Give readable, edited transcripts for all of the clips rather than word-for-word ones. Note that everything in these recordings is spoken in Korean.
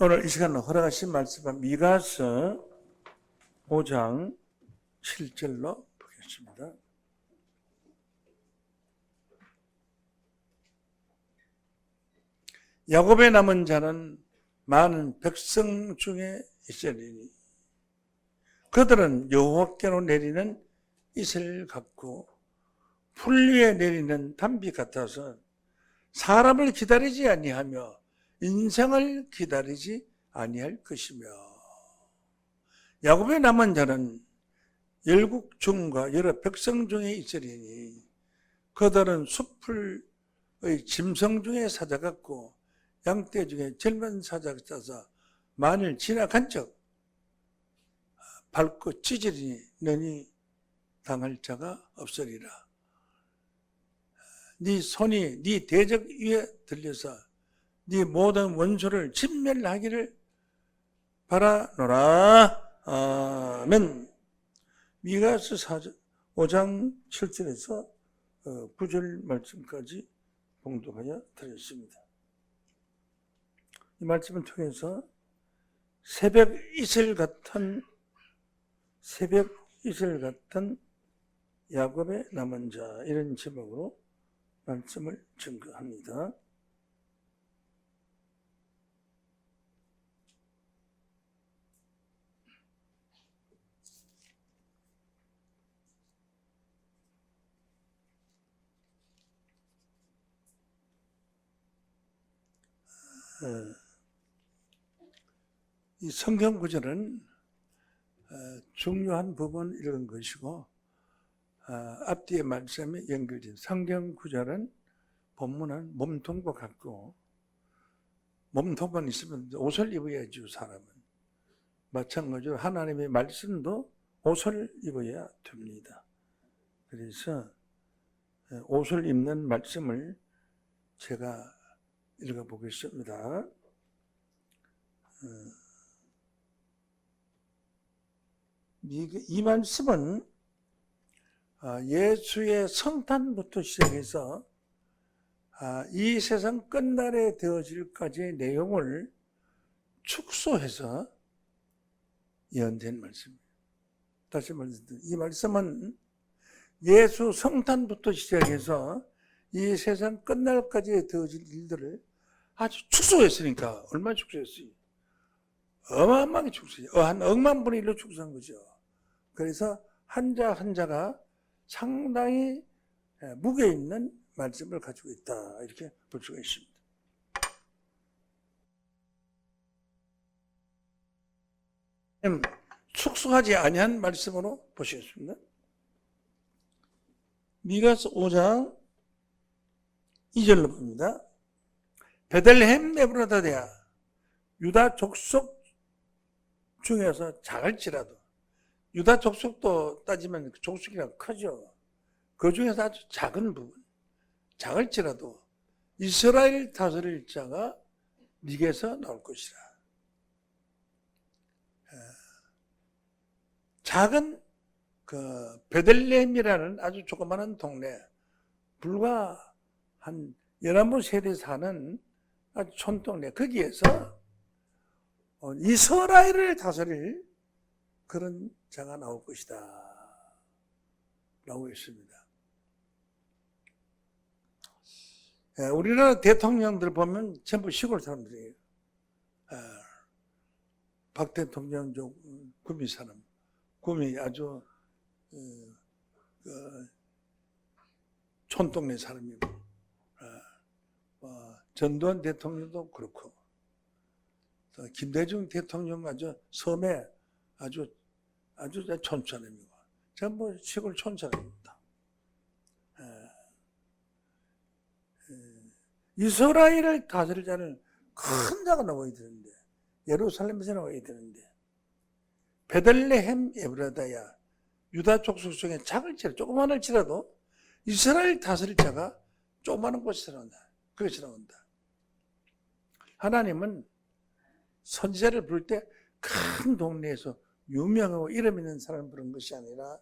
오늘 이 시간 허락하신 말씀은 미가서 5장 7절로 보겠습니다. 야곱의 남은 자는 많은 백성 중에 있으리니 그들은 여호와께로 내리는 이슬 같고 풀 위에 내리는 단비 같아서 사람을 기다리지 아니하며 인생을 기다리지 아니할 것이며 야곱의 남은 자는 열국 중과 여러 백성 중에 있으리니 그들은 숲의 짐승 중에 사자 같고 양떼 중에 젊은 사자 같아서 만일 지나간 적 밟고 찢으리니 너니 당할 자가 없으리라. 네 손이 네 대적 위에 들려서 네 모든 원수를 진멸하기를 바라노라. 아멘. 미가서 5장 7절에서 9절 말씀까지 봉독하여 드렸습니다. 이 말씀을 통해서 새벽 이슬 같은 야곱의 남은 자, 이런 제목으로 말씀을 증거합니다. 이 성경 구절은 중요한 부분 읽은 것이고 앞뒤의 말씀에 연결된 성경 구절은 본문은 몸통과 같고 몸통만 있으면 옷을 입어야죠. 사람은 마찬가지로 하나님의 말씀도 옷을 입어야 됩니다. 그래서 옷을 입는 말씀을 제가 읽어보겠습니다. 이 말씀은 예수의 성탄부터 시작해서 이 세상 끝날에 되어질까지의 내용을 축소해서 예언된 말씀입니다. 다시 말씀드립니다. 이 말씀은 예수 성탄부터 시작해서 이 세상 끝날까지 되어질 일들을 아주 축소했으니까. 얼마나 축소했어요? 어마어마하게 축소해요. 한 억만 분의 1로 축소한 거죠. 그래서 한자 한자가 상당히 무게 있는 말씀을 가지고 있다, 이렇게 볼 수가 있습니다. 축소하지 아니한 말씀으로 보시겠습니다. 미가서 5장 2절로 봅니다. 베들레헴 에브라다야, 유다 족속 중에서 작을지라도, 유다 족속도 따지면 족속이랑 크죠. 그 중에서 아주 작은 부분, 작을지라도 이스라엘 다스릴 자가 네게서 나올 것이라. 작은 그 베들레헴이라는 아주 조그마한 동네, 불과 한 11분 세대 사는 아주 촌동네, 거기에서 이스라엘을 다스릴 그런 자가 나올 것이다 라고 했습니다. 우리나라 대통령들 보면 전부 시골 사람들이에요. 박 대통령 구미 사람, 구미 아주 촌동네 사람이고, 전두환 대통령도 그렇고, 김대중 대통령 아주 섬에 아주 촌사람이고, 전부 시골 촌사람입니다. 이스라엘을 다스릴 자는 큰 자가 나와야 되는데, 예루살렘에서 나와야 되는데, 베들레헴 에브라다야, 유다 족속 중에 작을지라도, 조그만할지라도 이스라엘 다스릴 자가 조그마한 곳에서 나온다. 그것이 나온다. 하나님은 선지자를 부를 때 큰 동네에서 유명하고 이름 있는 사람을 부른 것이 아니라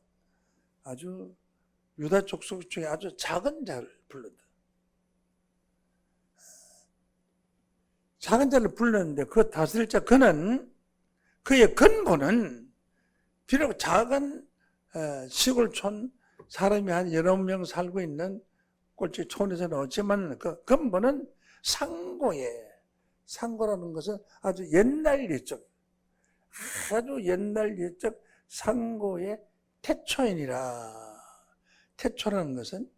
아주 유다 족속 중에 아주 작은 자를 불렀다. 작은 자를 불렀는데 그 다스릴 자 그는 그의 근본은 비록 작은 시골촌 사람이 한 여러 명 살고 있는 꼴찌촌에서는 없지만 그 근본은 상고라는 것은 아주 옛날 옛적 상고의 태초이니라. 태초라는 것은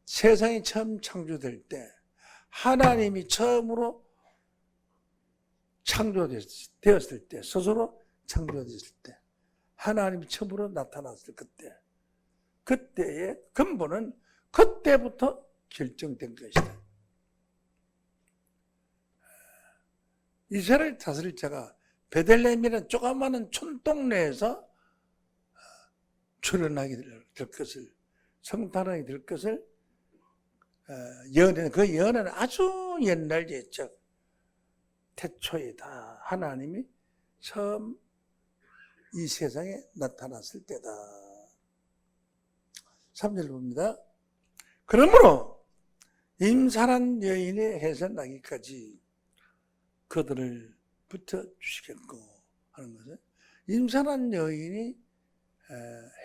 세상이 처음 창조될 때 하나님이 처음으로 창조되었을 때, 스스로 창조되었을 때, 하나님이 처음으로 나타났을 그때의 근본은 그때부터 결정된 것이다. 이스라엘 다스릴 자가 베들레헴이라는 조그마한 촌동네에서 출현하게 될 것을, 성탄하게 될 것을 그 예언은 아주 옛날 옛적 태초이다. 하나님이 처음 이 세상에 나타났을 때다. 3절 봅니다. 그러므로 임산한 여인이 해산나기까지 그들을 붙여주시겠고 하는 것은 임산한 여인이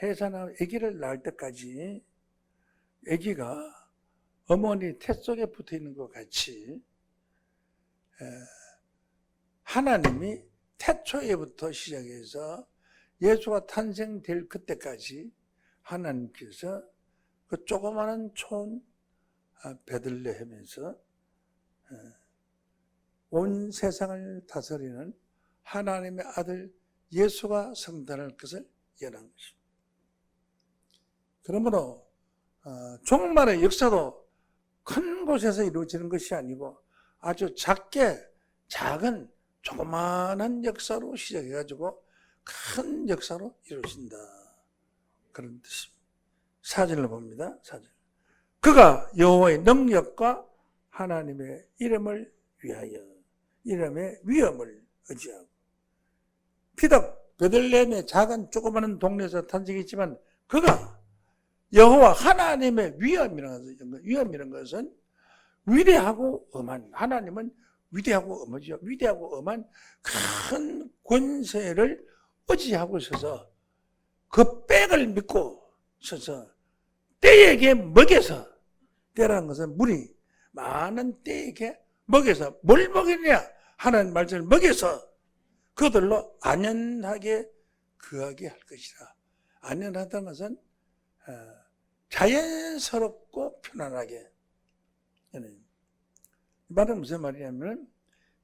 해산하고 아기를 낳을 때까지 아기가 어머니 태 속에 붙어 있는 것 같이 하나님이 태초에부터 시작해서 예수가 탄생될 그때까지 하나님께서 그 조그마한 촌 베들레헴에서 온 세상을 다스리는 하나님의 아들 예수가 성탄할 것을 예언한 것입니다. 그러므로 종말의 역사도 큰 곳에서 이루어지는 것이 아니고 아주 작은 조그마한 역사로 시작해가지고 큰 역사로 이루어진다. 그런 뜻입니다. 4절을 봅니다. 4절. 그가 여호와의 능력과 하나님의 이름을 위하여 이름의 위엄을 의지하고 비록 베들레헴의 작은 조그마한 동네에서 탄생했지만 그가 여호와 하나님의 위엄이라는 것은 위대하고 엄한, 하나님은 위대하고 엄하죠. 위대하고 엄한 큰 권세를 의지하고 있어서 그 백을 믿고 서서 때에게 먹여서, 때라는 것은 물이 많은 때에게 먹여서 뭘 먹이느냐? 하나님 말씀을 먹여서 그들로 안연하게 거하게 할 것이라. 안연하다는 것은 자연스럽고 편안하게. 이 말은 무슨 말이냐면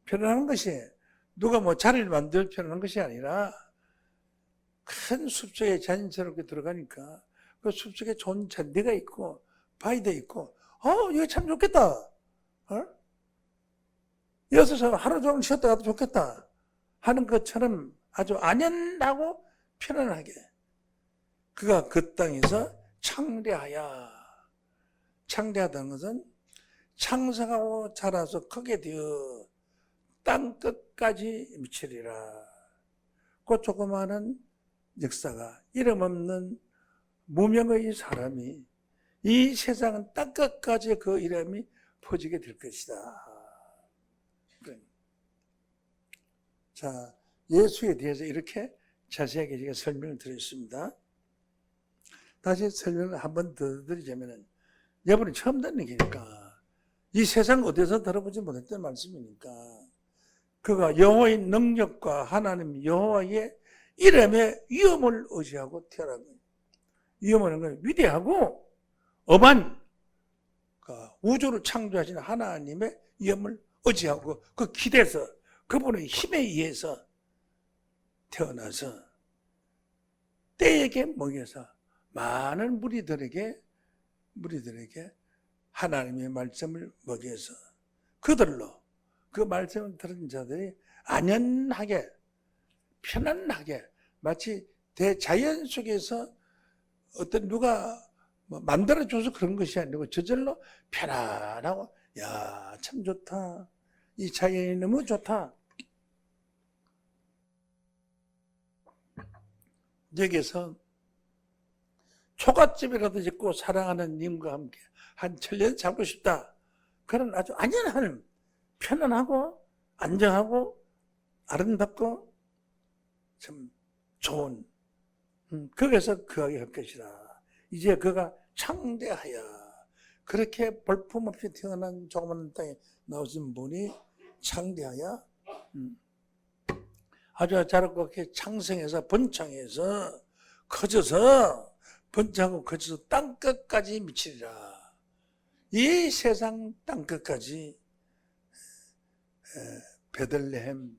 편안한 것이 누가 뭐 자리를 만들 편안한 것이 아니라 큰 숲속에 자연스럽게 들어가니까 그 숲속에 좋은 잔디가 있고 바위도 있고 이거 참 좋겠다. 여기서 하루 종일 쉬었다 가도 좋겠다 하는 것처럼 아주 안연하고 편안하게 그가 그 땅에서 창대하다는 것은 창성하고 자라서 크게 되어 땅 끝까지 미치리라. 그 조그마한 역사가 이름 없는 무명의 사람이 이 세상은 땅 끝까지 그 이름이 퍼지게 될 것이다. 자, 예수에 대해서 이렇게 자세하게 제가 설명을 드렸습니다. 다시 설명을 한 번 더 드리자면은 여러분이 처음 듣는 얘기니까 이 세상 어디서 들어보지 못했던 말씀이니까 그가 여호와의 능력과 하나님 여호와의 이름의 위엄을 의지하고 태어난 거예요. 위엄하는 건 위대하고 엄한 우주를 창조하신 하나님의 위엄을 의지하고 그 기대서 그분의 힘에 의해서 태어나서 때에게 먹여서 많은 무리들에게 하나님의 말씀을 먹여서 그들로 그 말씀을 들은 자들이 안연하게 편안하게 마치 대자연 속에서 어떤 누가 만들어줘서 그런 것이 아니고 저절로 편안하고 야, 참 좋다. 이 자연이 너무 좋다. 여기서 초가집이라도 짓고 사랑하는 님과 함께 한 천년 살고 싶다. 그런 아주 안연한 편안하고 안정하고 아름답고 참 좋은 거기서 거하게 할 것이라. 이제 그가 창대하여 그렇게 볼품없이 태어난 조그만 땅에 나오신 분이 창대하여 아주 자라고 이렇게 창성해서 번창해서 커져서 번창하고 커져서 땅끝까지 미치리라. 이 세상 땅끝까지 베들레헴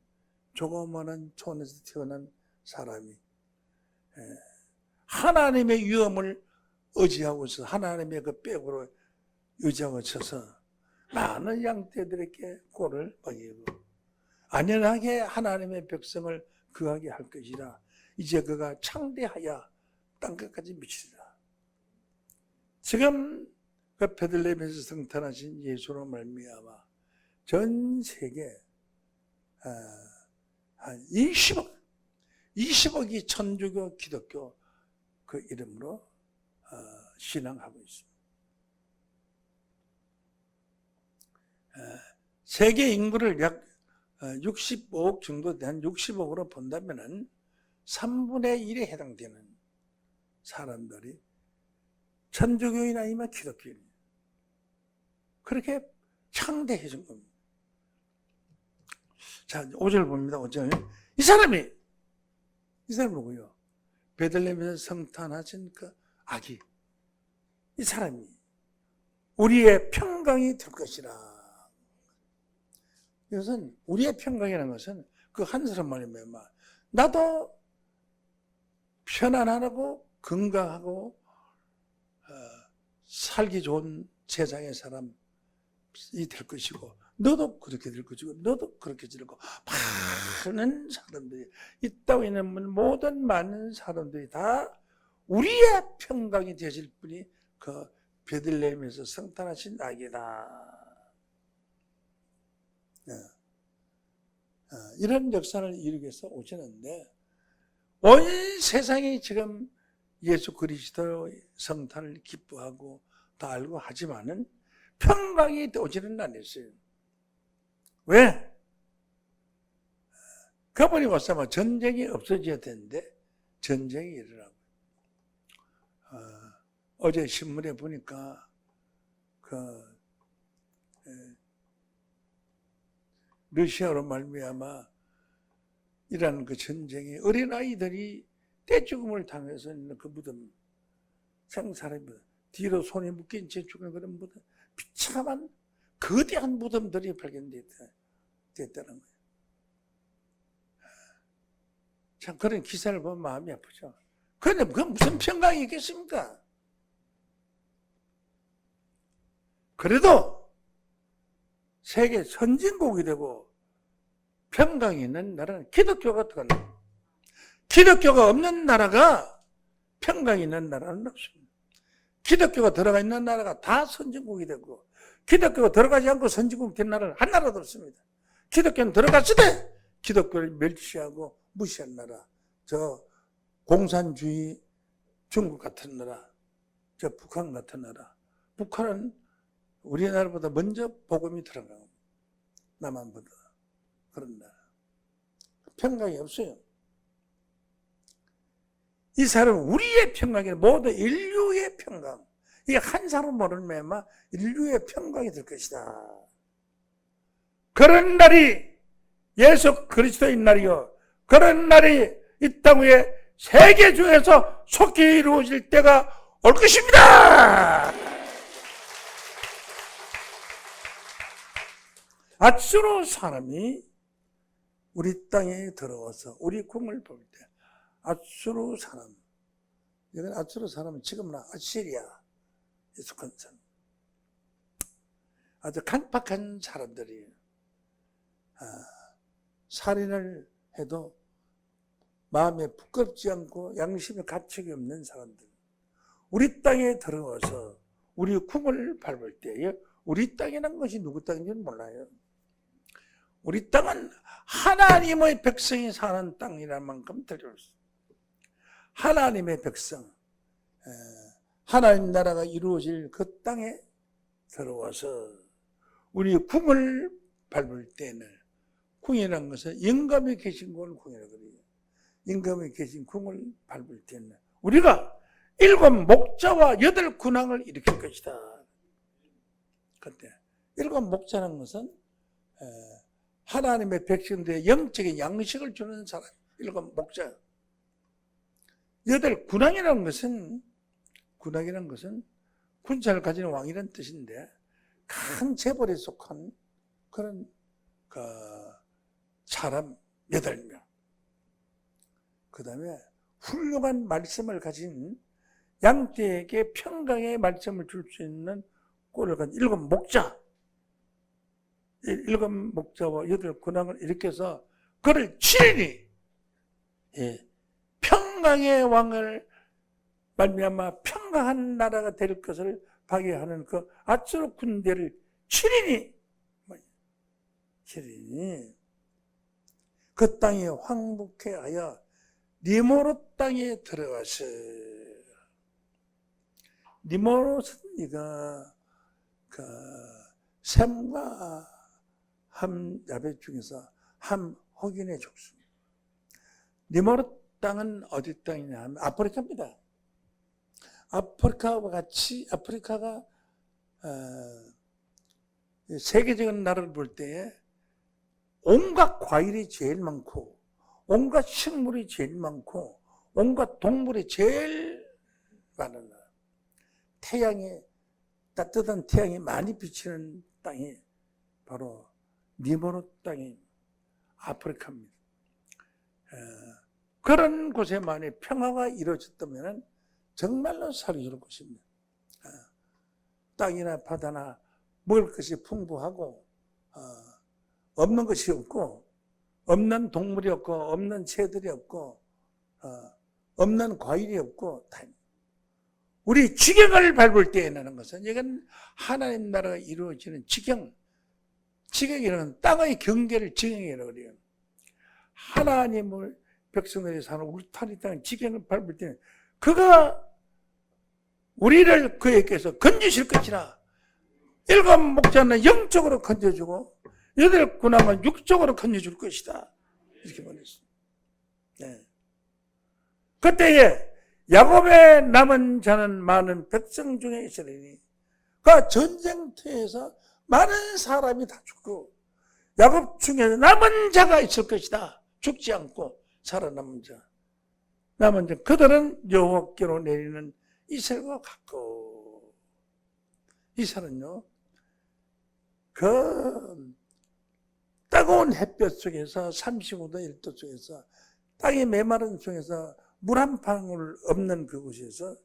조그마한 촌에서 태어난 사람이 하나님의 위엄을 의지하고 있어 하나님의 그 빽으로 의지하고 있어서 많은 양떼들에게 꼴을 먹이고 안연하게 하나님의 백성을 거하게 할 것이라. 이제 그가 창대하여 땅끝까지 미치리라. 지금 그 베들레헴에서 성탄하신 예수로 말미암아 전 세계 한 20억이 천주교, 기독교 그 이름으로 신앙하고 있습니다. 세계 인구를 약 65억 정도 된 60억으로 본다면은 3분의 1에 해당되는 사람들이 천주교인 아니면 기독교인. 그렇게 창대해진 겁니다. 자, 5절 봅니다. 5절. 이 사람이 누구요? 베들레헴에서 성탄하신 그 아기. 이 사람이 우리의 평강이 될 것이라. 이것은 우리의 평강이라는 것은 그 한 사람 말이면 나도 편안하고 건강하고 살기 좋은 세상의 사람이 될 것이고 너도 그렇게 될 것이고 너도 그렇게 될 것이고 많은 사람들이 이 땅에 있는 모든 많은 사람들이 다 우리의 평강이 되실 분이 그 베들레헴에서 성탄하신 아기다. 이런 역사를 이루기 위해서 오시는데 온 세상이 지금 예수 그리스도의 성탄을 기뻐하고 다 알고 하지만은 평강이 오지는 않았어요. 왜? 그분이 와서 전쟁이 없어져야 되는데 전쟁이 일어나고 어제 신문에 보니까 러시아로 말미암아 이라는 그 전쟁에 어린아이들이 떼죽음을 당해서 있는 그 무덤, 생사람이 뒤로 손이 묶인 채 죽은 그런 무덤, 비참한 거대한 무덤들이 발견됐다는 거예요. 참 그런 기사를 보면 마음이 아프죠. 그런데 그 무슨 평강이 있겠습니까? 그래도 세계 선진국이 되고 평강이 있는 나라는 기독교가 들어간다. 기독교가 없는 나라가 평강이 있는 나라는 없습니다. 기독교가 들어가 있는 나라가 다 선진국이 되고 기독교가 들어가지 않고 선진국 된 나라는 한 나라도 없습니다. 기독교는 들어갔을 때 기독교를 멸시하고 무시한 나라, 저 공산주의 중국 같은 나라, 저 북한 같은 나라. 북한은 우리나라보다 먼저 복음이 들어가고 남한보다 그런 나라. 평강이 없어요. 이 사람은 우리의 평강이 모두 인류의 평강. 이게 한 사람 모르는 매마 인류의 평강이 될 것이다. 그런 날이 예수 그리스도의 날이요. 그런 날이 이 땅 위에 세계 중에서 속히 이루어질 때가 올 것입니다. 아수르 사람이 우리 땅에 들어와서 우리 궁을 볼 때 아수르 사람, 이건 아수르 사람은 지금은 아시리아에 속한 사람, 아주 강팍한 사람들이 살인을 해도 마음에 부끄럽지 않고 양심에 가책이 없는 사람들, 우리 땅에 들어와서 우리 궁을 밟을 때에 우리 땅이라는 것이 누구 땅인지는 몰라요. 우리 땅은 하나님의 백성이 사는 땅이라는 만큼 들렸어요. 하나님의 백성, 하나님 나라가 이루어질 그 땅에 들어와서 우리 궁을 밟을 때는 궁이라는 것은 영감이 계신 곳을 궁이라고 그래요. 영감이 계신 궁을 밟을 때는 우리가 7 목자와 8 군왕을 일으킬 것이다. 그때 7 목자라는 것은 하나님의 백성들의 영적인 양식을 주는 사람, 7 목자. 8 군왕이라는 것은 군사를 가진 왕이라는 뜻인데 큰 재벌에 속한 그런 사람 8명. 그 다음에 훌륭한 말씀을 가진 양떼에게 평강의 말씀을 줄 수 있는 꼴을 가진 7 목자. 7 목자와 8 군왕을 일으켜서 그를 친히 평강의 왕을 말미암아 평강한 나라가 될 것을 파괴하는 그 아수르 군대를 친히 그 땅에 황복해 하여 니모롯 땅에 들어가서 니모롯은 이가 셈과 함 야벳 중에서 함 흑인의 족속. 니모롯 땅은 어디 땅이냐 하면 아프리카입니다. 아프리카와 같이 아프리카가 세계적인 나라를 볼 때에 온갖 과일이 제일 많고 온갖 식물이 제일 많고 온갖 동물이 제일 많은 나라. 따뜻한 태양이 많이 비치는 땅이 바로 니모롯 땅이 아프리카입니다. 그런 곳에만이 평화가 이루어졌다면 정말로 살기 좋을 것입니다. 땅이나 바다나 먹을 것이 풍부하고 없는 것이 없고 없는 동물이 없고 없는 새들이 없고 없는 과일이 없고 다 우리 지경을 밟을 때 나는 것은 이건 하나님 나라가 이루어지는 지경이라는 땅의 경계를 지경이라고 그래요. 하나님을 백성들이 사는 울타리 땅 지경을 밟을 때는 그가 우리를 그에게서 건지실 것이라. 7 목자는 영적으로 건져주고 8 군왕은 육적으로 건져줄 것이다. 이렇게 말했습니다. 네. 그때에 야곱의 남은 자는 많은 백성 중에 있으리니 그 전쟁터에서 많은 사람이 다 죽고 야곱 중에 남은 자가 있을 것이다. 죽지 않고 살아남은 자. 남은 자 그들은 여호와께로 내리는 이슬과 같고 이슬은요 그 따가운 햇볕 속에서 35도 1도 속에서 땅이 메마른 속에서 물 한 방울 없는 그곳에서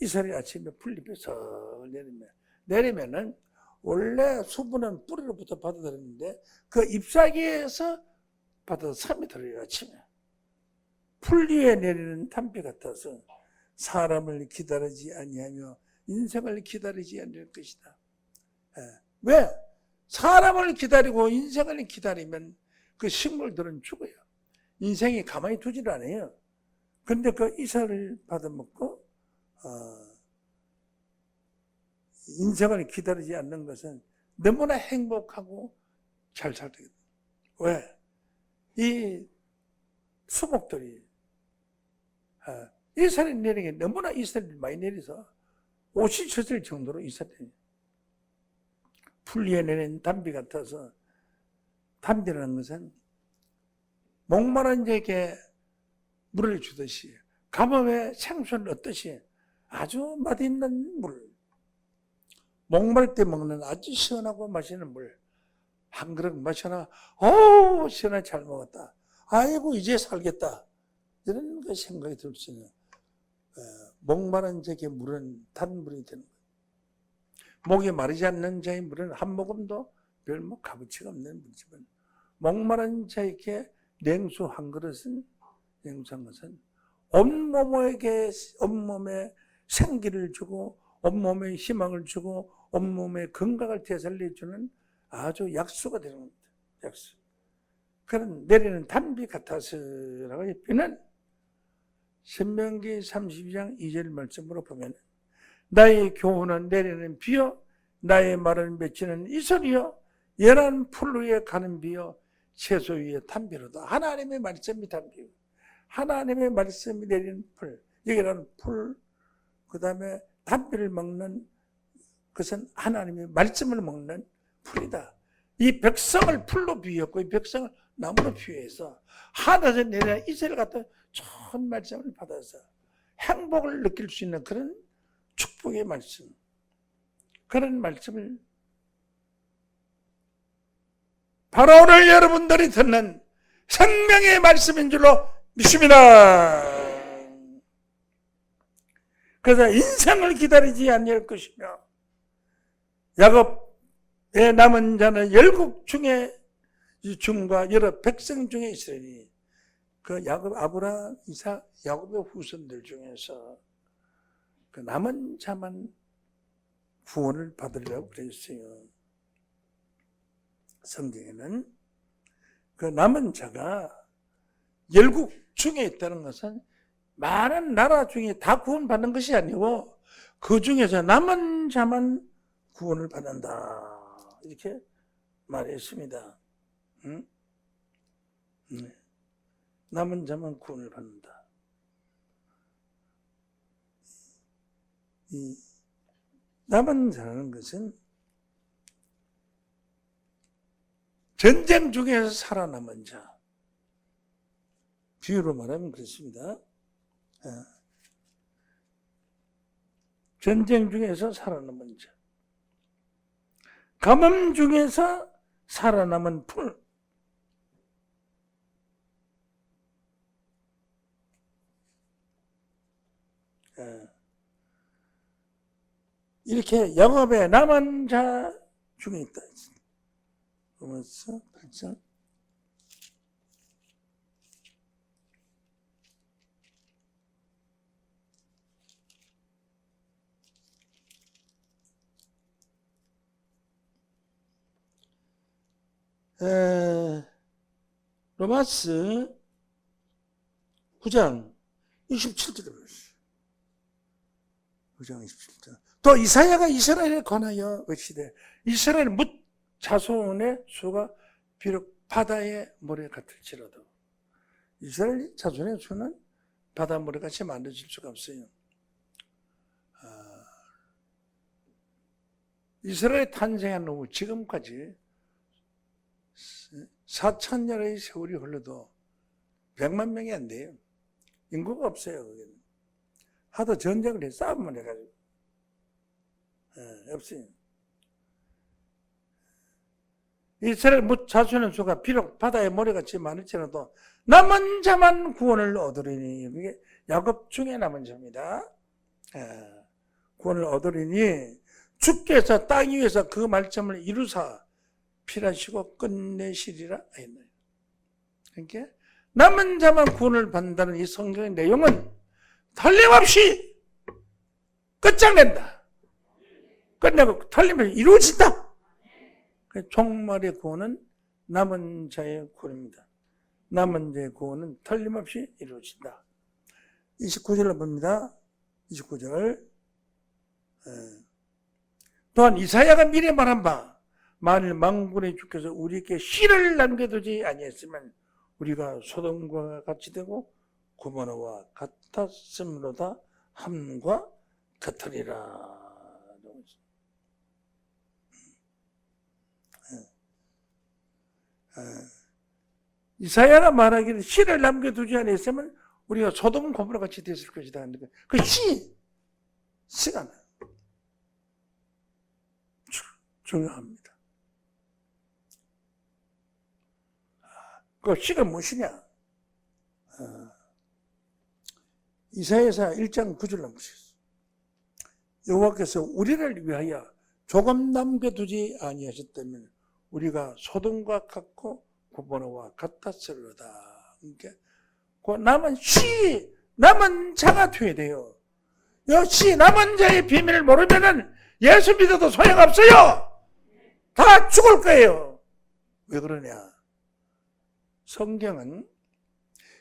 이슬이 아침에 풀잎에서 내리면은 원래 수분은 뿌리로부터 받아들였는데 그 잎사귀에서 받아서 3이 들어요. 아침에 풀 위에 내리는 담비 같아서 사람을 기다리지 아니하며 인생을 기다리지 않을 것이다. 왜? 사람을 기다리고 인생을 기다리면 그 식물들은 죽어요. 인생이 가만히 두질 않아요. 그런데 그 이슬을 받아먹고 인생을 기다리지 않는 것은 너무나 행복하고 잘 살게 됩니다. 왜? 이 수목들이 이슬이 내리게 너무나 이슬이 많이 내려서 옷이 젖을 정도로 이슬이 풀 위에 내린 담비 같아서 담비라는 것은 목마른 자에게 물을 주듯이 가뭄에 생수를 얻듯이 아주 맛있는 물, 목마를 때 먹는 아주 시원하고 맛있는 물 한 그릇 마셔나 어우 시원하게 잘 먹었다. 아이고 이제 살겠다. 이런 그 생각이 들 수 있는 목마른 자에게 물은 단물이 되는 거예요. 목이 마르지 않는 자의 물은 한 모금도 별 값어치가 없는 물이지만 목마른 자에게 냉수 한 그릇은 냉수한 것은 온몸에 생기를 주고 온몸에 희망을 주고 온몸에 건강을 되살려주는 아주 약수가 되는 겁니다. 약수. 그런 내리는 담비 같아서라고 표현은 신명기 32장 2절 말씀으로 보면 나의 교훈은 내리는 비요 나의 말은 맺히는 이슬이요 열한 풀 위에 가는 비요 채소 위에 담비로다. 하나님의 말씀이 담비요. 하나님의 말씀이 내리는 풀. 여기라는 풀, 그 다음에 담비를 먹는 것은 하나님의 말씀을 먹는 풀이다. 이 백성을 풀로 비유했고 이 백성을 나무로 비유해서 하늘에서 내려온 이스라엘 같은 좋은 말씀을 받아서 행복을 느낄 수 있는 그런 축복의 말씀, 그런 말씀을 바로 오늘 여러분들이 듣는 생명의 말씀인 줄로 믿습니다. 그래서 인생을 기다리지 아니할 것이며 야곱의 남은 자는 열국 중에 중과 여러 백성 중에 있으니 그 야곱, 아브라함, 이삭, 야곱의 후손들 중에서 그 남은 자만 구원을 받으려고 그랬어요. 성경에는 그 남은 자가 열국 중에 있다는 것은 많은 나라 중에 다 구원받는 것이 아니고 그 중에서 남은 자만 구원을 받는다. 이렇게 말했습니다. 응? 네. 남은 자만 구원을 받는다. 이 남은 자라는 것은 전쟁 중에서 살아남은 자. 비유로 말하면 그렇습니다. 전쟁 중에서 살아남은 자. 가뭄 중에서 살아남은 풀. 이렇게 야곱의 남은 자 중에 있다. 로마서 8장. 로마서 9장 27절에 보십시오. 9장 27절. 또 이사야가 이스라엘에 관하여 외치되 이스라엘 뭇 자손의 수가 비록 바다의 모래 같을지라도 이스라엘 자손의 수는 바다 모래같이 만들어질 수가 없어요. 이스라엘 탄생한 후 지금까지 4,000년의 세월이 흘러도 100만 명이 안 돼요. 인구가 없어요. 거기는. 하도 전쟁을 해 싸움을 해가지고 없어요. 이스라엘 자손의 수가 비록 바다의 모래같이 많을지라도 남은 자만 구원을 얻으리니 이게 야곱 중에 남은 자입니다. 구원을 얻으리니 주께서 땅 위에서 그 말씀을 이루사 필하시고 끝내시리라 했나요? 그러니까 남은 자만 구원을 받는다는 이 성경의 내용은 틀림없이 끝장낸다. 끝내고 틀림없이 이루어진다. 종말의 구원은 남은 자의 구원입니다. 남은 자의 구원은 틀림없이 이루어진다. 29절을 봅니다. 29절. 또한 이사야가 미리 말한 바 만일 만군의 주께서 우리에게 씨를 남겨두지 아니했으면 우리가 소돔과 같이 되고 고모라와 같았음으로다 함과 같으리라. 이사야가 말하기를 씨를 남겨두지 아니했으면 우리가 소돔 고모라 같이 됐을 것이다. 그 씨가 중요합니다. 그 씨가 무엇이냐? 이사야서 1장 9절 보시겠습니다. 여호와께서 우리를 위하여 조금 남겨두지 아니하셨다면 우리가 소돔과 같고 고모라와 같았으리로다. 그러니까 그 남은 자가 되어야 돼요. 역시 남은 자의 비밀을 모르면은 예수 믿어도 소용없어요. 다 죽을 거예요. 왜 그러냐? 성경은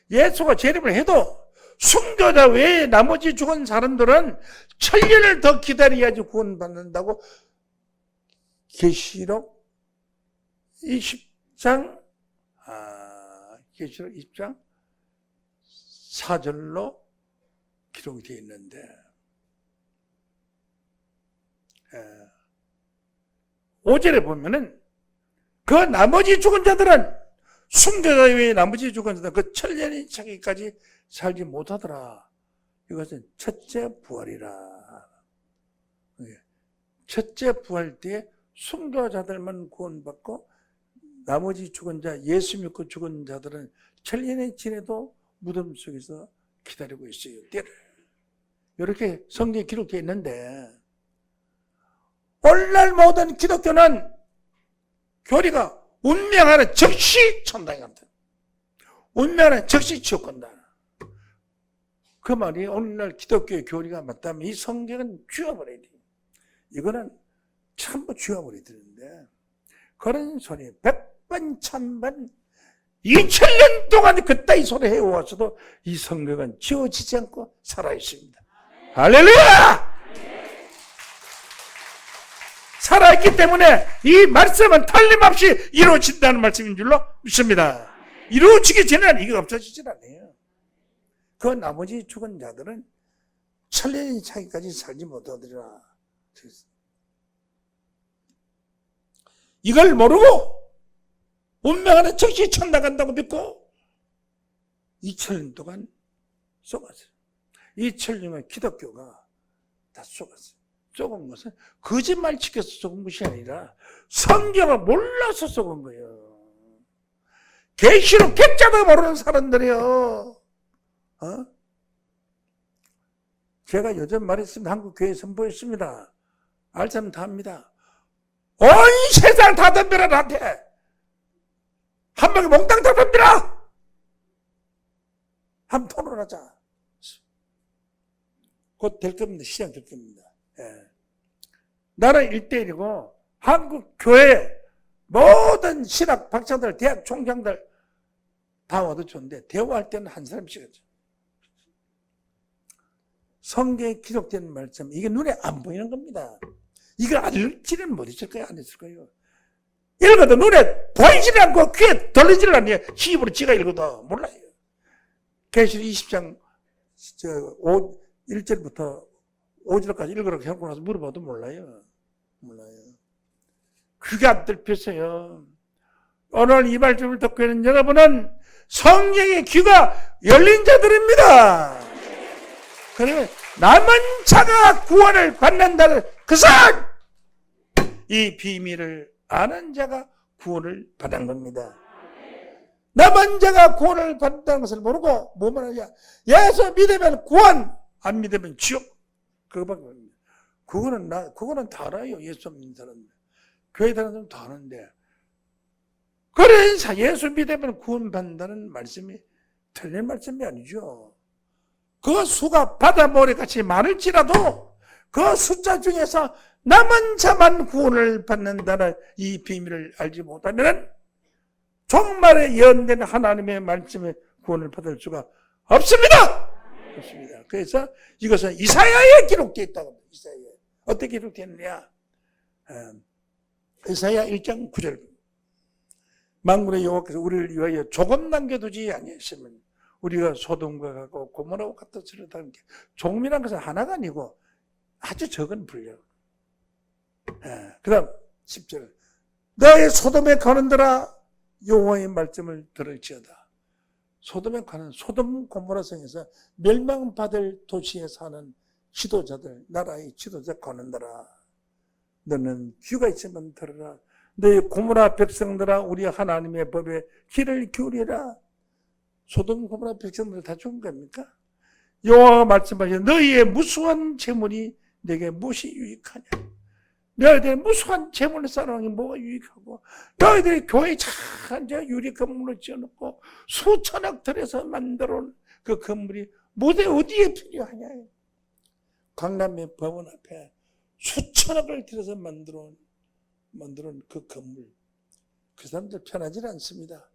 예수가 재림을 해도 순교자 외에 나머지 죽은 사람들은 천년을 더 기다려야지 구원받는다고 계시록 20장 계시록 20장 4절로 기록이 되어 있는데 5절에 보면은 그 나머지 죽은 자들은 순교자 외에 나머지 죽은 자들은 그 천년이 차기까지 살지 못하더라. 이것은 첫째 부활이라. 첫째 부활 때에 순교자들만 구원받고 나머지 죽은 자, 예수 믿고 죽은 자들은 천년이 지내도 무덤 속에서 기다리고 있어요. 때를. 이렇게 성경에 기록되어 있는데 오늘날 모든 기독교는 교리가 운명하는 즉시 천당에 간다. 운명하는 즉시 지옥 간다. 그 말이 오늘날 기독교의 교리가 맞다면 이 성경은 쥐어버려야 돼. 이거는 전부 쥐어버려야 되는데 그런 소리 100번 1000번 2000년 동안 그따위 소리 해왔어도 이 성경은 지워지지 않고 살아있습니다. 할렐루야! 살아있기 때문에 이 말씀은 틀림없이 이루어진다는 말씀인 줄로 믿습니다. 이루어지기 전에는 이게 없어지질 않아요. 그 나머지 죽은 자들은 천년이 차기까지 살지 못하더라. 이걸 모르고 운명하는 즉시 천당 간다고 믿고 2000년 동안 속았어요. 2000년은 기독교가 다 속았어요. 속은 것은 거짓말 치켜서 속은 것이 아니라 성경을 몰라서 속은 거예요. 계시록 객자도 모르는 사람들이요. 제가 요즘 말했습니다. 한국 교회 선포했습니다. 알 사람 다 합니다. 온 세상 다 덤벼라 나한테. 한 방에 몽땅 다 덤벼라. 한번 토론하자. 곧 될 겁니다. 시장 될 겁니다. 예. 나는 1대1이고 한국 교회 모든 신학 박사들, 대학 총장들 다 와도 좋은데 대화할 때는 한 사람씩 하죠. 성경에 기록된 말씀 이게 눈에 안 보이는 겁니다. 이걸 알지는 못했을 거예요. 안 했을 거예요. 읽어도 눈에 보이질 않고 귀에 들리질 않아요. 시입으로 지가 읽어도 몰라요. 계시록 20장 1절부터 5절까지 읽으라고 해놓고 나서 물어봐도 몰라요. 그게 안 들켰어요. 오늘 이 말씀을 듣고 있는 여러분은 성령의 귀가 열린 자들입니다. 그러면 남은 자가 구원을 받는다는 것은 이 비밀을 아는 자가 구원을 받은 겁니다. 남은 자가 구원을 받는다는 것을 모르고 뭐만 하냐? 예수 믿으면 구원, 안 믿으면 지옥. 그거밖에 없습니다. 그거는 다 알아요. 예수 믿는 사람들. 교회 다니는 사람 다 아는데. 그래서 예수 믿으면 구원 받는다는 말씀이 틀린 말씀이 아니죠. 그 수가 바다모래같이 많을지라도 그 숫자 중에서 남은 자만 구원을 받는다는 이 비밀을 알지 못하면 정말에 예언된 하나님의 말씀에 구원을 받을 수가 없습니다. 없습니다. 그래서 이것은 이사야에 기록되어 있다고 합니다. 이사야에. 어떻게 기록되었느냐? 이사야 1장 9절. 만군의 여호와께서 우리를 위하여 조금 남겨두지 아니하시면 우리가 소돔과 같고 고모라와 같았으리라는 게 조금이라는 것은 하나가 아니고 아주 적은 분량. 그 다음 10절. 너의 소돔에 가는더라 여호와의 말씀을 들을지어다. 소돔에 가는 소돔 고모라 성에서 멸망받을 도시에 사는 지도자들, 나라의 지도자 가는더라. 너는 귀가 있으면 들으라. 너희 고모라 백성들아 우리 하나님의 법에 귀를 기울이라. 소돔 고모라 백성들 다 죽은 겁니까? 여호와가 말씀하시되 너희의 무수한 재물이 내게 무엇이 유익하냐? 너희들의 무수한 재물을 쌓아놓은 게 뭐가 유익하고 너희들이 교회 참 유리 건물을 지어놓고 수천억 들여서 만들어온 그 건물이 무대 어디에 필요하냐? 강남의 법원 앞에 수천억을 들여서 만들어온 그 건물. 그 사람들 편하지 않습니다.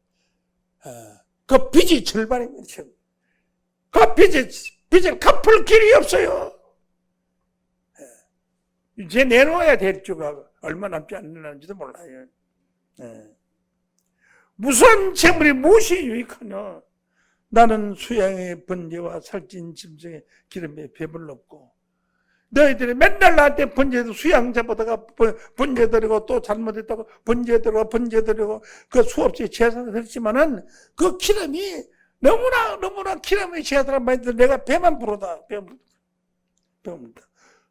그 빚이 절반입니다. 그 빚을 갚을 길이 없어요. 이제 내놓아야 될 주가 얼마 남지 않는지도 몰라요. 무슨 재물이 무엇이 유익하냐? 나는 수양의 번제와 살찐 짐승의 기름에 배불렀고, 너희들이 맨날 나한테 번제도 수양 잡아다가 번제 드리고 또 잘못했다고 번제 드리고 그 수없이 제사를 드렸지만은 그 기름이 너무나 기름이 제사를 많이 들어 내가 배만 부르다.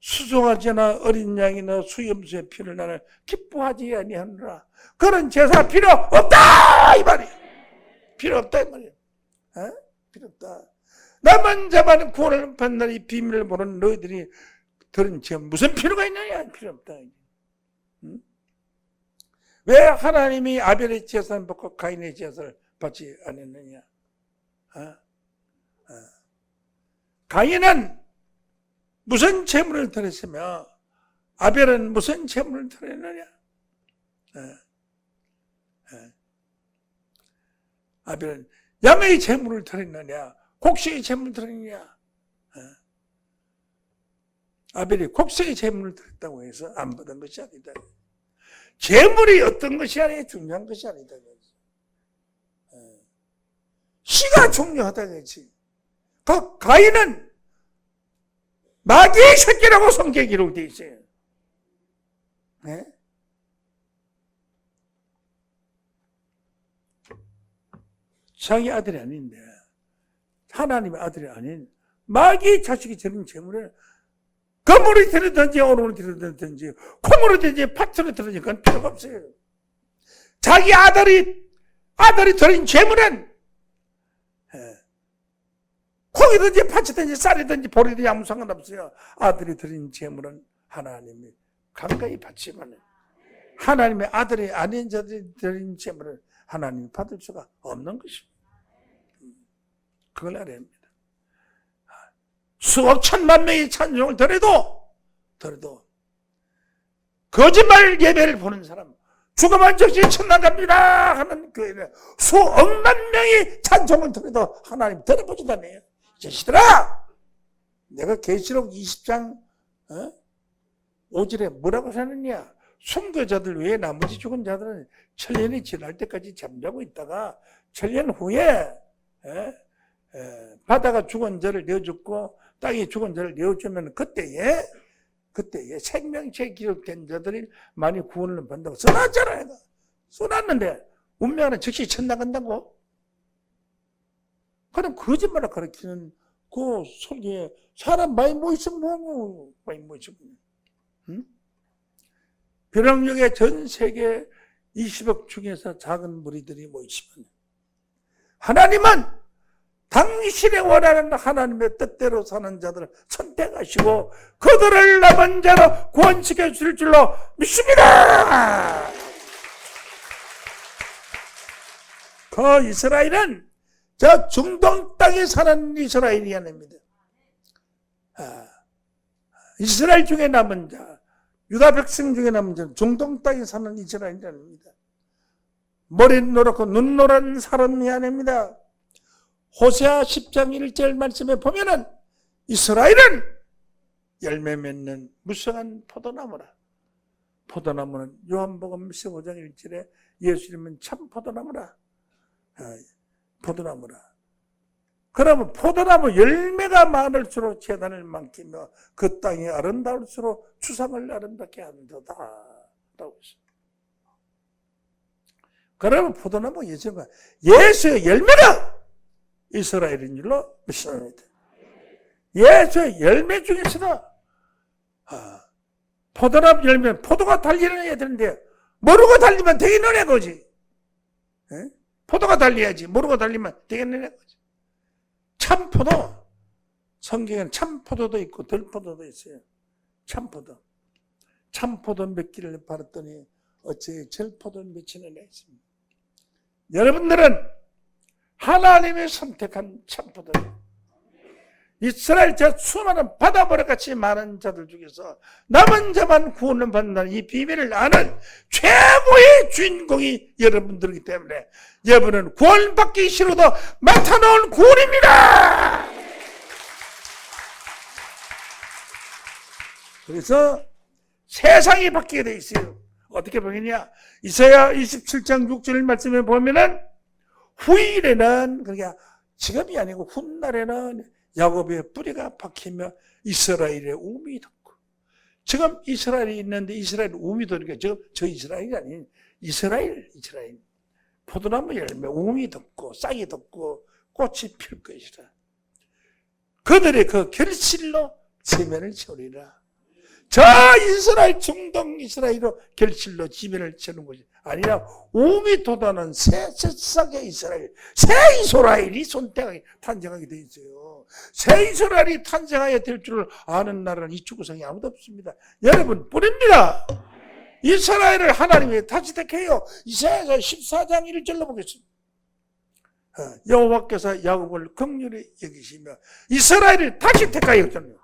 수송아지나 어린 양이나 수염수의 피를 나는 기뻐하지 아니하노라. 그런 제사 필요 없다 이 말이야. 필요 없다 이 말이야. 필요 없다. 나만 잡아는 구원을 받는 이 비밀을 모르는 너희들이 들은 지금 무슨 필요가 있느냐? 필요 없다. 응? 왜 하나님이 아벨의 제사를 받고 가인의 제사를 받지 않았느냐? 가인은 무슨 재물을 드렸으며 아벨은 무슨 재물을 드렸느냐? 아벨은 양의 재물을 드렸느냐? 곡식의 재물을 드렸느냐? 아벨이 곡식의 재물을 드렸다고 해서 안 받은 것이 아니다. 재물이 어떤 것이 아니라 중요한 것이 아니다. 씨가 중요하다 그렇지. 그 가인은 마귀의 새끼라고 성경에 기록되어 있어요. 네? 자기 아들이 아닌데 하나님의 아들이 아닌 마귀의 자식이 드린 재물을 금으로 드리든지 오름으로 드리든지 콩으로 드리든지 팥으로 드리든지 그건 필요가 없어요. 자기 아들이 드린 재물은 콩이든지 팥이든지 쌀이든지 보리든지 아무 상관없어요. 아들이 드린 재물은 하나님이 간간히 받지만 하나님의 아들이 아닌 자들이 드린 재물을 하나님이 받을 수가 없는 것입니다. 그걸 알아야 합니다. 수억 천만 명이 찬송을 드려도 거짓말 예배를 보는 사람, 죽으면 즉시 천당 갑니다 하는 교회는 수억만 명이 찬송을 드려도 하나님 들어보지도 않아요. 자식들아, 내가 계시록 20장 5절에 뭐라고 하느냐? 순교자들 외에 나머지 죽은 자들은 천년이 지날 때까지 잠자고 있다가 천년 후에 바다가 죽은 자를 내어줬고 땅이 죽은 자를 내어주면 그때에 생명체 기록된 자들이 많이 구원을 받는다고 써놨잖아요. 써놨는데 운명은 즉시 천당 간다고? 그럼 거짓말을 가르치는 그 소리에 사람 많이 모이시면 뭐고 많이 모이시면 응? 벼랑역에 전 세계 20억 중에서 작은 무리들이 모이시면 하나님은 당신의 원하는 하나님의 뜻대로 사는 자들을 선택하시고 그들을 남은 자로 구원시켜 줄 줄로 믿습니다. 그 이스라엘은 저 중동 땅에 사는 이스라엘이 아닙니다. 이스라엘 중에 남은 자, 유다 백성 중에 남은 자, 중동 땅에 사는 이스라엘이 아닙니다. 머리 노랗고 눈 노란 사람이 아닙니다. 호세아 10장 1절 말씀에 보면은 이스라엘은 열매 맺는 무성한 포도나무라. 포도나무는 요한복음 15장 1절에 예수님은 참 포도나무라. 포도나무라. 그러면 포도나무 열매가 많을수록 재단을 많기며 그 땅이 아름다울수록 추상을 아름답게 한다다 라고 했습니다. 그러면 포도나무 예수의 열매가 이스라엘인 줄로 믿습니다. 예수의 열매 중에서도 포도나무 열매, 포도가 달리는 애들인데 모르고 달리면 되겠는 애거지. 포도가 달려야지 모르고 달리면 되겠는 애거지. 참포도, 성경에는 참포도도 있고 들포도도 있어요. 참포도 몇 개를 바랐더니 어째 절포도 맺히는 애 있습니다. 여러분들은 하나님이 선택한 참포도예요. 이스라엘 저 수많은 바다모래같이 많은 자들 중에서 남은 자만 구원을 받는다는 이 비밀을 아는 최고의 주인공이 여러분들이기 때문에 여러분은 구원받기 싫어도 맡아놓은 구원입니다. 그래서 세상이 바뀌게 돼 있어요. 어떻게 보겠냐? 이사야 27장 6절 말씀에 보면은 후일에는, 그러니까 지금이 아니고 훗날에는 야곱의 뿌리가 박히며 이스라엘의 우음이 돋고, 지금 이스라엘이 있는데 이스라엘 우음이 돋으니까 저 이스라엘이 아닌 이스라엘. 포도나무 열매 우음이 돋고 싹이 돋고 꽃이 필 것이라. 그들의 그 결실로 지면을 채우리라. 저 이스라엘, 중동 이스라엘로 결실로 지면을 채우는 것이 아니라 우음이 돋아는 새 새싹의 이스라엘, 새 이스라엘이 손때하게 탄생하게 되어 있어요. 새 이스라엘이 탄생하게 될 줄을 아는 나라는 이 지구상에 아무도 없습니다. 여러분 뿐입니다. 이스라엘을 하나님이 다시 택해요. 이사야서 14장 1절로 보겠습니다. 여호와께서 야곱을 긍휼히 여기시며 이스라엘을 다시 택하여 줬네요.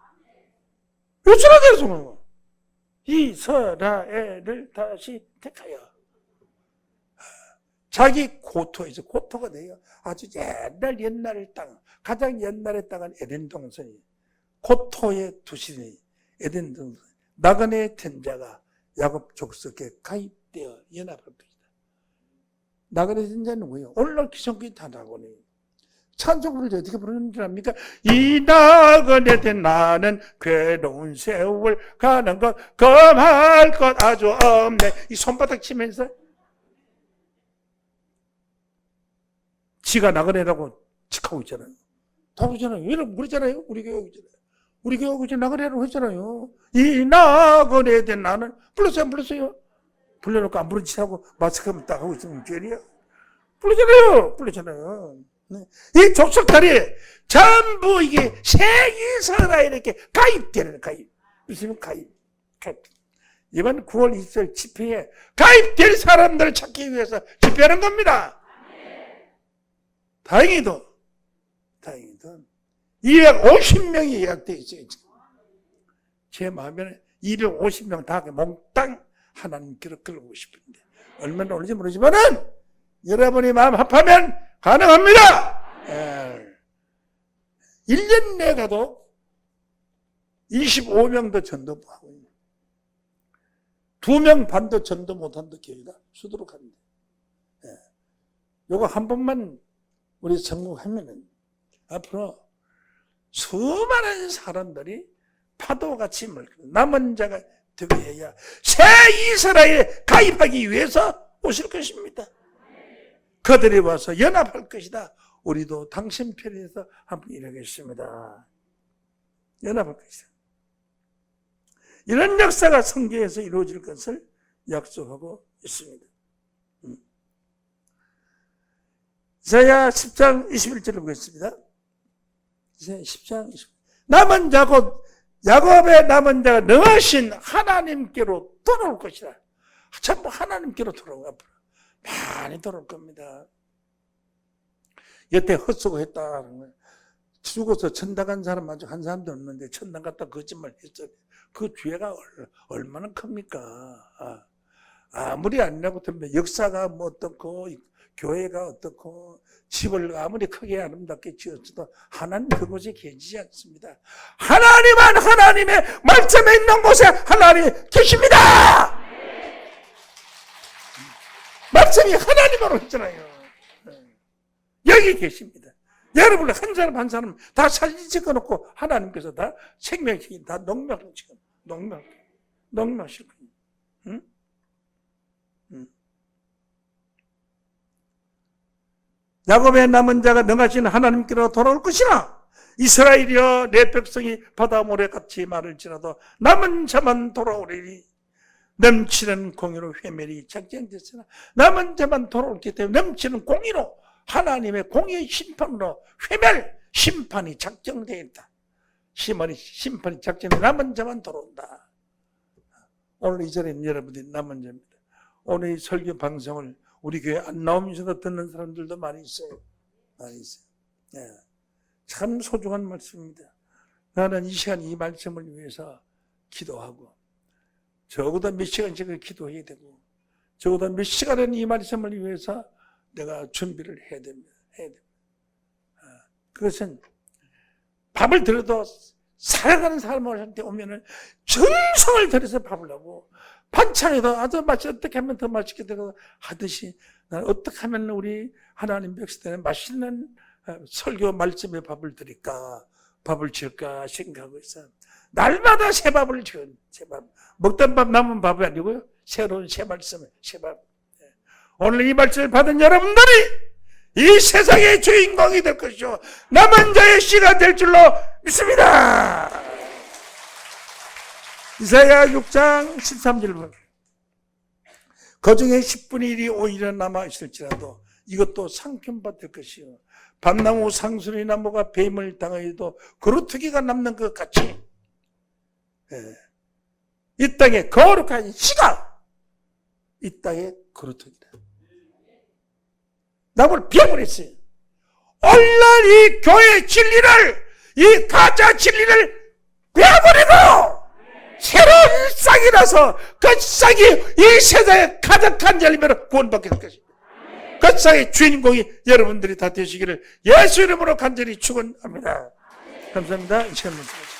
이스라엘을 다시 택하여 자기 고토에서 고토가 돼요. 아주 옛날의 땅, 가장 옛날의 땅은 에덴 동산이, 고토에 두시니 에덴 동산, 나그네 텐자가 야곱 족속에 가입되어 연합할 것이다. 나그네 텐자는 뭐예요? 오늘날 기성교회 다나고니 찬송부를 어떻게 부르는 줄 압니까? 이 나그네 된 나는 괴로운 세월 가는 것 금할 것 아주 없네. 이 손바닥 치면서 지가 나그네라고 칙하고 있잖아요. 다 그러잖아요. 여러분 그러잖아요. 우리 교회 오기 전에. 우리 교회 오기 전에 나그네라고 했잖아요. 이 나그네 된 나는 불렀어요, 안 불렀어요? 불러놓고 안 부른 짓하고 마스크만 딱 하고 있으면 죄리야. 불렀잖아요. 네. 이 족속들이 전부 이게 새 이스라엘에게 가입되는 가입. 무슨 가입. 이번 9월 20일 집회에 가입될 사람들을 찾기 위해서 집회하는 겁니다. 다행히도 250명이 예약되어 있어요. 제 마음에는 250명 다 몽땅 하나님께로 끌고 싶은데 얼마나 오는지 모르지만은 여러분이 마음 합하면 가능합니다. 1년 내에 가도 25명도 전도 하고 있는 2명 반도 전도 못한다 교회가 수두룩 합니다. 요거 한 번만 우리 성공하면은 앞으로 수많은 사람들이 파도같이 남은 자가 되게 해야 새 이스라엘에 가입하기 위해서 오실 것입니다. 그들이 와서 연합할 것이다. 우리도 당신 편에서 한번 일하겠습니다. 연합할 것이다. 이런 역사가 성경에서 이루어질 것을 약속하고 있습니다. 이사야 10장 21절을 보겠습니다. 이사야 10장 21절. 남은 자 곧 야곱의 남은 자가 능하신 하나님께로 돌아올 것이다. 전부 하나님께로 돌아오고 앞으로 많이 돌아올 겁니다. 여태 헛수고했다는 거예요. 죽어서 천당 간 사람 아직 한 사람도 없는데 천당 갔다 거짓말 했어. 그 죄가 얼마나 큽니까? 아무리 아니라고 하면 역사가 뭐 어떻고 교회가 어떻고 집을 아무리 크게 아름답게 지었어도 하나님 그곳에 계시지 않습니다. 하나님은 하나님의 말씀에 있는 곳에 하나님이 계십니다. 말씀이 하나님으로 했잖아요. 여기 계십니다. 여러분을 한 사람 한 사람 다 사진 찍어놓고 하나님께서 다 생명시킨 다 농명시킬 거예요. 응? 야곱의 남은 자가 능하신 하나님께로 돌아올 것이나 이스라엘이여 내 백성이 바다 모래같이 마를지라도 남은 자만 돌아오리니 넘치는 공의로 회멸이 작정됐으나 남은 자만 돌아오기 때문에 넘치는 공의로 하나님의 공의의 심판으로 회멸 심판이 작정되어 있다. 심판이 작정돼 남은 자만 돌아온다. 오늘 이 자리는 여러분들이 남은 자입니다. 오늘 이 설교 방송을 우리 교회 안 나오면서도 듣는 사람들도 많이 있어요. 참 소중한 말씀입니다. 나는 이 시간 이 말씀을 위해서 기도하고 적어도 몇 시간씩을 기도해야 되고 적어도 몇 시간은 이 말씀을 위해서 내가 준비를 해야 됩니다. 그것은 밥을 들어도 살아가는 사람한테 오면은 정성을 들여서 밥을 하고 반찬에도 아주 맛이 어떻게 하면 더 맛있게 되고 하듯이 나는 어떻게 하면 우리 하나님 백성들은 맛있는 설교 말씀에 밥을 드릴까, 밥을 지을까 생각하고 있어요. 날마다 새 밥을 지은 새 밥. 먹던 밥 남은 밥이 아니고요. 새로운 새 말씀, 새 밥. 오늘 이 말씀을 받은 여러분들이 이 세상의 주인공이 될 것이요 남은 자의 씨가 될 줄로 믿습니다. 이사야 6장 13절 보면 그 중에 10분의 1이 오히려 남아있을지라도 이것도 상편받을 것이요 밤나무 상수리 나무가 뱀을 당하여도 그루터기가 남는 것 같이 이 땅에 거룩한 씨가 이 땅에 그루터기다. 나무를 베어버렸어요. 오늘날 이 교회 진리를, 이 가짜 진리를 베어버리고 새로운 싹이라서 그 싹이 이 세상에 가득한 열매로 구원받게 될 것입니다. 그 싹의 주인공이 여러분들이 다 되시기를 예수 이름으로 간절히 축원합니다. 감사합니다. 이 시간 멈춥니다.